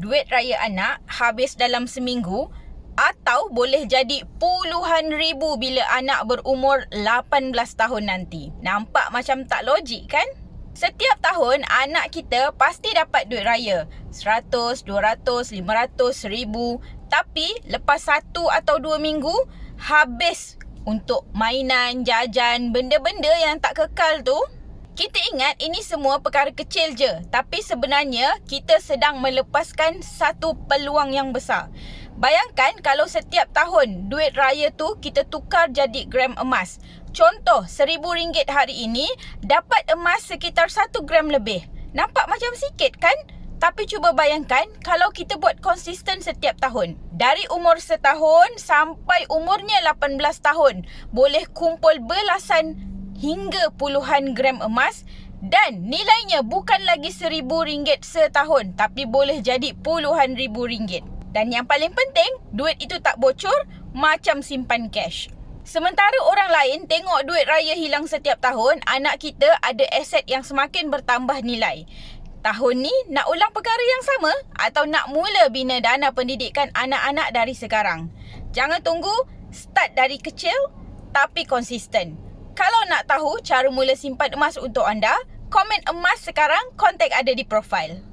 duit raya anak habis dalam seminggu atau boleh jadi puluhan ribu bila anak berumur 18 tahun nanti. Nampak macam tak logik kan? Setiap tahun anak kita pasti dapat duit raya 100, 200, 500, 1000. Tapi lepas 1 atau 2 minggu habis untuk mainan, jajan, benda-benda yang tak kekal tu. Kita ingat ini semua perkara kecil je, tapi sebenarnya kita sedang melepaskan satu peluang yang besar. Bayangkan kalau setiap tahun duit raya tu kita tukar jadi gram emas. Contoh, RM1,000 hari ini dapat emas sekitar 1 gram lebih. Nampak macam sikit kan? Tapi cuba bayangkan kalau kita buat konsisten setiap tahun. Dari umur setahun sampai umurnya 18 tahun. Boleh kumpul belasan hingga puluhan gram emas dan nilainya bukan lagi RM1,000 setahun tapi boleh jadi puluhan ribu ringgit. Dan yang paling penting, duit itu tak bocor macam simpan cash. Sementara orang lain tengok duit raya hilang setiap tahun, anak kita ada aset yang semakin bertambah nilai. Tahun ni nak ulang perkara yang sama atau nak mula bina dana pendidikan anak-anak dari sekarang? Jangan tunggu, start dari kecil tapi konsisten. Kalau nak tahu cara mula simpan emas untuk anda, komen emas sekarang, kontak ada di profil.